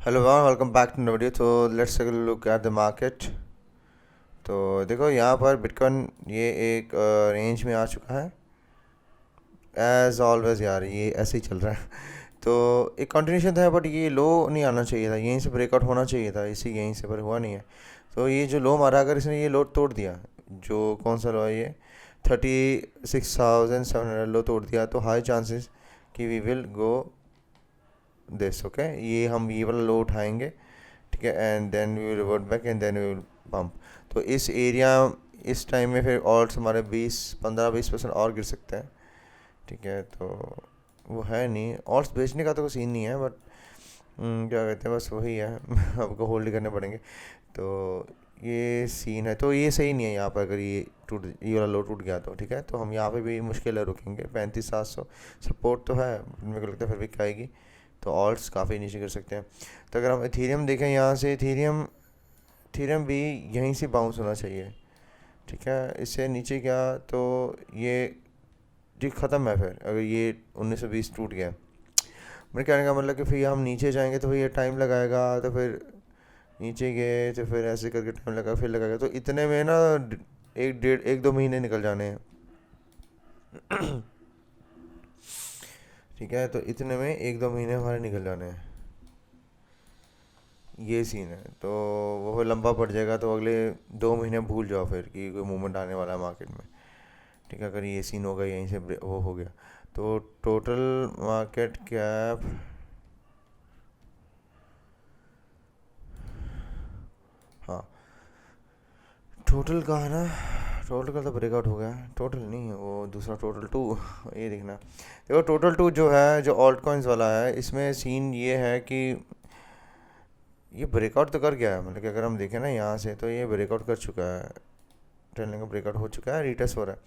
Hello everyone, welcome back to video. तो let's take a look at the market. तो देखो यहाँ पर बिटकॉइन ये एक रेंज में आ चुका है। एज ऑलवेज यार ये ऐसे ही चल रहा है। तो एक कंटिन्यूशन था, बट ये लो नहीं आना चाहिए था, यहीं से ब्रेकआउट होना चाहिए था, इसी यहीं से, पर हुआ नहीं है। तो ये जो लो मारा, अगर इसने ये लो तोड़ दिया, जो कौन सा लो है ये, 36,700 लो तोड़ दिया, तो हाई चांसेस कि we will go this. Okay, ये हम ये वाला लो उठाएंगे, ठीक है, and then we will revert back and then we will pump. तो इस एरिया, इस टाइम में फिर और हमारे 15-20% और गिर सकते हैं, ठीक है। तो वो है नहीं, और बेचने का तो कोई सीन नहीं है, बट क्या कहते हैं, बस वही है। आपको होल्ड करने पड़ेंगे। तो ये सीन है, तो ये सही नहीं है यहाँ पर। अगर ये वाला लो टूट गया तो ठीक है, तो हम यहाँ पे भी मुश्किल है, रुकेंगे 35,700। सपोर्ट तो है, मेरे को लगता है फिर भी आएगी। तो ऑल्ट्स काफ़ी नीचे गिर सकते हैं। तो अगर हम इथेरियम देखें यहाँ से, इथेरियम इथेरियम भी यहीं से बाउंस होना चाहिए, ठीक है। इससे नीचे गया तो ये जी ख़त्म है। फिर अगर ये 1920 टूट गया, मेरे कहने का मतलब कि फिर हम नीचे जाएंगे तो फिर ये टाइम लगाएगा, तो फिर नीचे गए तो फिर ऐसे करके टाइम लगा, फिर लगाएगा, तो इतने में ना एक डेढ़ एक दो महीने निकल जाने हैं। ठीक है, तो इतने में एक दो महीने हमारे निकल जाने हैं, ये सीन है। तो वो फिर लंबा पड़ जाएगा, तो अगले 2 महीने भूल जाओ फिर कि कोई मूवमेंट आने वाला है मार्केट में, ठीक है। अगर ये सीन होगा, यहीं से वो हो गया, तो टोटल मार्केट कैप, हाँ, टोटल का है ना, टोटल का तो ब्रेकआउट हो गया। टोटल नहीं है वो, दूसरा टोटल टू। ये देखना, देखो टोटल टू जो है, जो ऑल्ट कॉइन्स वाला है, इसमें सीन ये है कि ये ब्रेकआउट तो कर गया है, मतलब कि अगर हम देखें ना यहाँ से, तो ये ब्रेकआउट कर चुका है, ट्रेंडिंग का ब्रेकआउट हो चुका है, रिटेस्ट हो रहा है।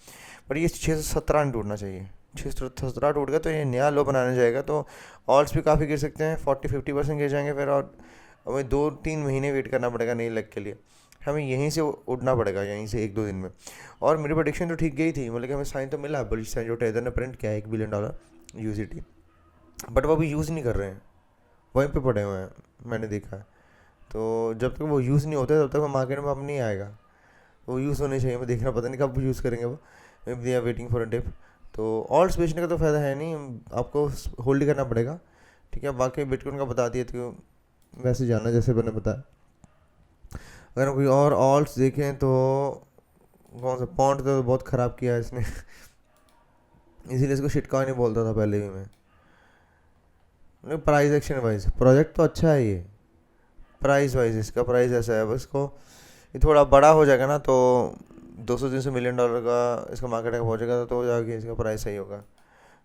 पर ये 617 नहीं टूटना चाहिए। 617 टूट गया तो ये नया लो बनाने जाएगा, तो ऑल्ट्स भी काफ़ी गिर सकते हैं, 40-50% गिर जाएंगे फिर। और हमें 2-3 महीने वेट करना पड़ेगा नई लेग के लिए। हमें यहीं से उड़ना पड़ेगा, यहीं से 1-2 दिन में। और मेरी प्रोडिक्शन तो ठीक गई थी, मतलब कि हमें साइन तो मिला, बुलिश साइन, जो टेदर ने प्रिंट किया है, $1 बिलियन यूजिटी। बट वो अभी यूज़ नहीं कर रहे हैं, वहीं पे पड़े हुए हैं, मैंने देखा है। तो जब तक वो यूज़ नहीं होते, तब तक वो मार्केट में अब नहीं आएगा। वो यूज़ होने चाहिए, मैं देखना, पता नहीं कब यूज़ करेंगे वो। Maybe they are waiting for a dip. तो ऑल्ट्स बेचने का तो फ़ायदा है नहीं, आपको होल्ड करना पड़ेगा, ठीक है। बाकी बिटकॉइन का बता दिए, तो वैसे जाना जैसे मैंने बताया। अगर हम कोई और ऑल्ट्स देखें तो कौन सा, पॉन्ड तो बहुत ख़राब किया है इसने। इसीलिए इसको शिटकॉइन नहीं बोलता था पहले भी मैं। प्राइस एक्शन वाइज प्रोजेक्ट तो अच्छा है ये, प्राइस वाइज इसका प्राइस ऐसा है, बस को ये थोड़ा बड़ा हो जाएगा ना, तो 200-300 मिलियन डॉलर का इसका मार्केट का पहुंचेगा, तो जाके इसका प्राइस सही होगा।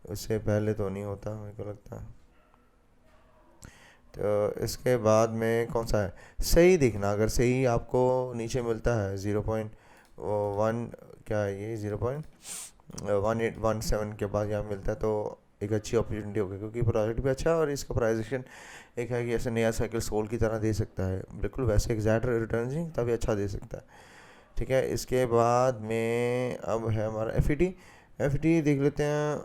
उससे पहले तो नहीं होता, मेरे को लगता है। तो इसके बाद में कौन सा है सही देखना, अगर सही आपको नीचे मिलता है 0.1, क्या है ये, 0.1817 के बाद यहाँ मिलता है, तो एक अच्छी अपॉर्चुनिटी होगी, क्योंकि प्रोजेक्ट भी अच्छा है और इसका प्राइजेशन एक है कि ऐसे नया साइकिल सोल की तरह दे सकता है, बिल्कुल वैसे एग्जैक्ट रिटर्न ही तभी अच्छा दे सकता है, ठीक है। इसके बाद में अब है हमारा एफ देख लेते हैं।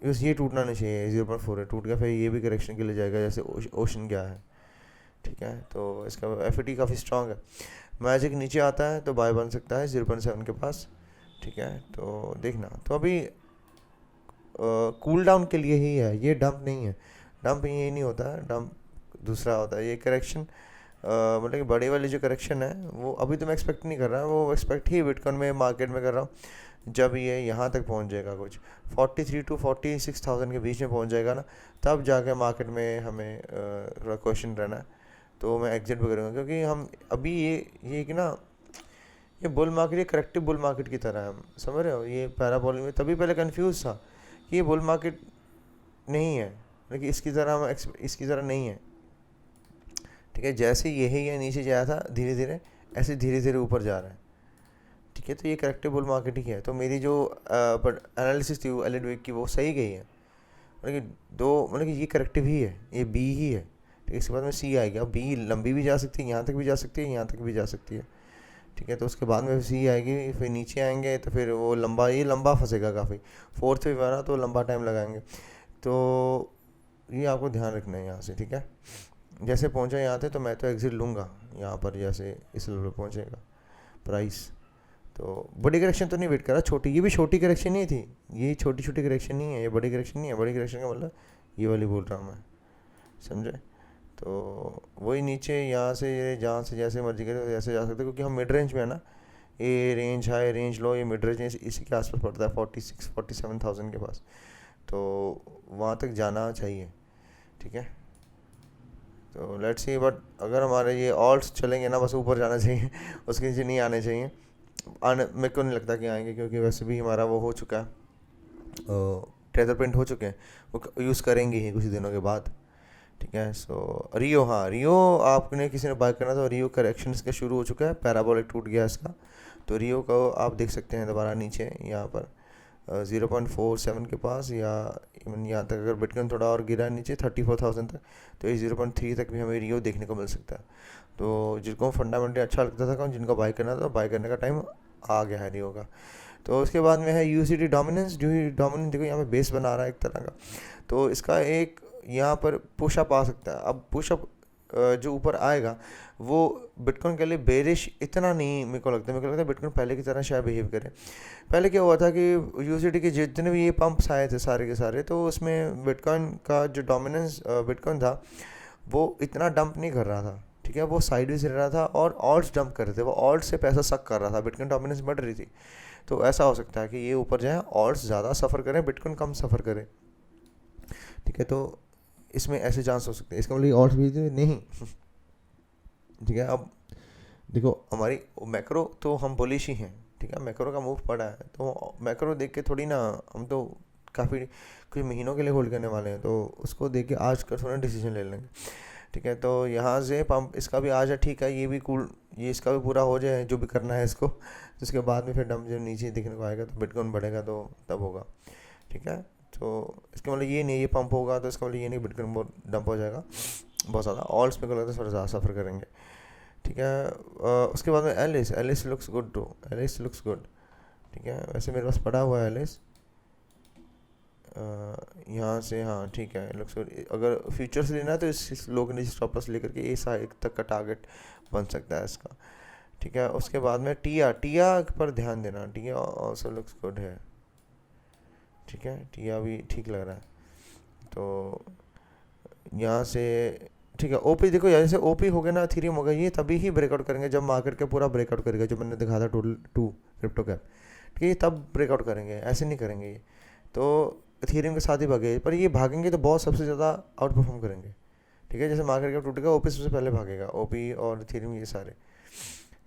बस ये टूटना नहीं चाहिए, 0.4 है, टूट गया फिर ये भी करेक्शन के लिए जाएगा, जैसे ओशन गया है, ठीक है। तो इसका एफ काफ़ी स्ट्रांग है। मैजिक नीचे आता है तो बाय बन सकता है 0.7 के पास, ठीक है। तो देखना, तो अभी कूल डाउन के लिए ही है, ये डंप नहीं है। डंप ये नहीं होता है, डंप दूसरा होता है, ये करेक्शन, मतलब कि बड़ी वाली जो करेक्शन है, वो अभी तो मैं एक्सपेक्ट नहीं कर रहा, वो एक्सपेक्ट ही बिटकॉइन में मार्केट में कर रहा हूँ। जब ये यहाँ तक पहुँच जाएगा, कुछ 43,000 to 46,000 के बीच में पहुँच जाएगा ना, तब जाके मार्केट में हमें थोड़ा क्वेश्चन रहना है। तो मैं एग्जिट भी करूँगा, क्योंकि हम अभी ये कि ना, ये बुल मार्केट, ये करेक्टिव बुल मार्केट की तरह है, हम समझ रहे हो। ये पैराबोलिक में तभी पहले कंफ्यूज था कि ये बुल मार्केट नहीं है, लेकिन इसकी तरह इसकी तरह नहीं है, ठीक है। जैसे यही है नीचे जाया था धीरे धीरे, ऐसे धीरे धीरे ऊपर जा रहा है, ठीक है। तो ये करेक्टिव बुल मार्केट ही है। तो मेरी जो पर एनालिसिस थी वो एलिड वीक की, वो सही गई है, मतलब कि मतलब कि ये करेक्टिव ही है, ये बी ही है, ठीक है। इसके बाद में सी आएगी, अब बी लंबी भी जा सकती है, यहाँ तक भी जा सकती है, यहाँ तक भी जा सकती है, ठीक है। तो उसके बाद में सी आएगी, फिर नीचे आएंगे, तो फिर वो लंबा, ये लंबा फंसेगा काफ़ी, फोर्थ भी बना तो लंबा टाइम लगाएंगे। तो ये आपको ध्यान रखना है यहाँ से, ठीक है। जैसे पहुंचा यहाँ थे तो मैं तो एग्जिट लूँगा यहाँ पर, जैसे इस लेवल पर पहुंचेगा प्राइस। तो बड़ी करेक्शन तो नहीं वेट करा, छोटी, ये भी छोटी करेक्शन नहीं थी, ये छोटी छोटी करेक्शन नहीं है, ये बड़ी करेक्शन नहीं है। बड़ी करेक्शन का मतलब ये वाली बोल रहा हूँ मैं, समझे। तो वही नीचे यहाँ से, ये जहाँ से जैसे मर्जी करे वैसे जा सकते, क्योंकि हम मिड रेंज में है ना, ये रेंज हाई रेंज लो, ये मिड रेंज इसी के आसपास पड़ता है, 46-47 थाउजेंड के पास। तो वहाँ तक जाना चाहिए, ठीक है। तो लेट्स सी, बट अगर हमारे ये ऑल्ट्स चलेंगे ना, बस ऊपर जाना चाहिए उसके नीचे नहीं आने चाहिए। आने मेरे को नहीं लगता कि आएंगे, क्योंकि वैसे भी हमारा वो हो चुका है, ट्रेजर प्रिंट हो चुके हैं, वो यूज़ करेंगे ही कुछ दिनों के बाद, ठीक है। सो रियो, हाँ रियो आपने किसी ने बाय करना तो रियो करेक्शन इसका शुरू हो चुका है, पैराबोलिक टूट गया इसका। तो रियो को आप देख सकते हैं दोबारा नीचे यहाँ पर 0.47 के पास, या इवन यहाँ तक अगर बिटकॉइन थोड़ा और गिरा नीचे 34,000 तक, तो ये 0.3 तक भी हमें रियो देखने को मिल सकता है। तो जिनको फंडामेंटली अच्छा लगता था, जिनको बाय करना था, बाय करने का टाइम आ गया है रियो का। तो उसके बाद में है यूसीडी डोमिनेंस। डोमिनेंस देखो यहाँ पे बेस बना रहा है एक तरह का, तो इसका एक यहाँ पर पुशअप आ सकता है। अब पुशअप जो ऊपर आएगा वो बिटकॉइन के लिए बेरिश इतना नहीं मेरे को लगता है। मेरे को लगता है बिटकॉइन पहले की तरह शायद बिहेव करे। पहले क्या हुआ था कि यूएसडीटी के जितने भी ये पंप्स आए थे सारे के सारे, तो उसमें बिटकॉइन का जो डोमिनेंस बिटकॉइन था वो इतना डंप नहीं कर रहा था, ठीक है, वो साइडवेज रह रहा था और ऑल्ट्स डंप कर रहे थे, वो ऑल्ट से पैसा सक कर रहा था, बिटकॉइन डोमिनेंस बढ़ रही थी। तो ऐसा हो सकता है कि ये ऊपर जाए, ऑल्ट्स ज़्यादा सफ़र करें, बिटकॉइन कम सफ़र करे, ठीक है। तो इसमें ऐसे चांस हो सकते हैं, इसका मतलब ऑल्ट्स भी नहीं ठीक है। अब देखो हमारी मैक्रो तो हम बुलिश ही हैं, ठीक है, मैक्रो का मूव पड़ा है, तो मैक्रो देख के थोड़ी ना हम तो काफ़ी कुछ महीनों के लिए होल्ड करने वाले हैं, तो उसको देख के आज का थोड़ा डिसीजन ले लेंगे, ठीक है। तो यहाँ से पंप इसका भी आज है, ठीक है, ये भी कूल, ये इसका भी पूरा हो जाए जो भी करना है इसको, तो उसके बाद में फिर डंप जब नीचे दिखने को आएगा तो बिटकॉइन बढ़ेगा, तो तब होगा, ठीक है। तो इसका मतलब ये नहीं ये पंप होगा तो इसका मतलब ये नहीं बिटकॉइन बहुत डंप हो जाएगा बहुत ज़्यादा। ऑल्स मेरे को लगता है थोड़ा ज़्यादा सफ़र करेंगे, ठीक है। उसके बाद में Alice looks good too, Alice looks good, ठीक है। वैसे मेरे पास पड़ा हुआ है एलिस यहाँ से, हाँ ठीक है, लुक्स गुड। अगर फ्यूचर्स लेना है तो इस लो के नीचे स्टॉप लॉस लेकर के इस एक तक का टारगेट बन सकता है इसका, ठीक है। उसके बाद में टिया पर ध्यान देना, टिया ऑल्सो लुक्स गुड है, ठीक है, टिया भी ठीक लग रहा है। तो यहाँ से ठीक है, ओपी देखो, जैसे ओपी हो गया ना, इथेरियम हो गया, ये तभी ही ब्रेकआउट करेंगे जब मार्केट के पूरा ब्रेकआउट करेगा, जो मैंने दिखा था टोटल 2 क्रिप्टो कैप, ठीक है, ये तब ब्रेकआउट करेंगे, ऐसे नहीं करेंगे ये। तो इथेरियम के साथ ही भागे, पर ये भागेंगे तो बहुत सबसे ज़्यादा आउट परफॉर्म करेंगे, ठीक है। जैसे मार्केट कैप टूटेगा ओपी सबसे पहले भागेगा, ओपी और इथेरियम ये सारे,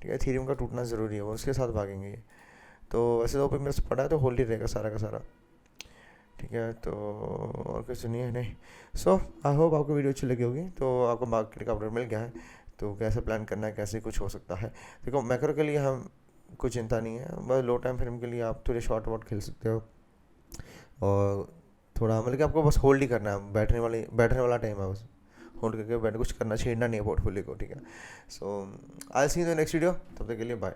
ठीक है। इथेरियम का टूटना ज़रूरी है, वो उसके साथ भागेंगे ये। तो वैसे तो ओपी मेरे से पड़ा है तो होल्ड ही रहेगा सारा का सारा, ठीक है। तो और कुछ नहीं है, नहीं। सो आई होप आपको वीडियो अच्छी लगी होगी, तो आपको मार्केट का अपडेट मिल गया है, तो कैसे प्लान करना है, कैसे कुछ हो सकता है। देखो मैक्रो के लिए हम कुछ चिंता नहीं है, बस लो टाइम फ्रेम के लिए आप थोड़े शॉर्ट वॉट खेल सकते हो, और थोड़ा मतलब कि आपको बस होल्ड ही करना है, बैठने वाला टाइम है, बस होल्ड करके बैठ, कुछ करना छेड़ना नहीं है पोर्टफोलियो को, ठीक है। सो आई सी इन द नेक्स्ट वीडियो, तब तक के लिए बाय।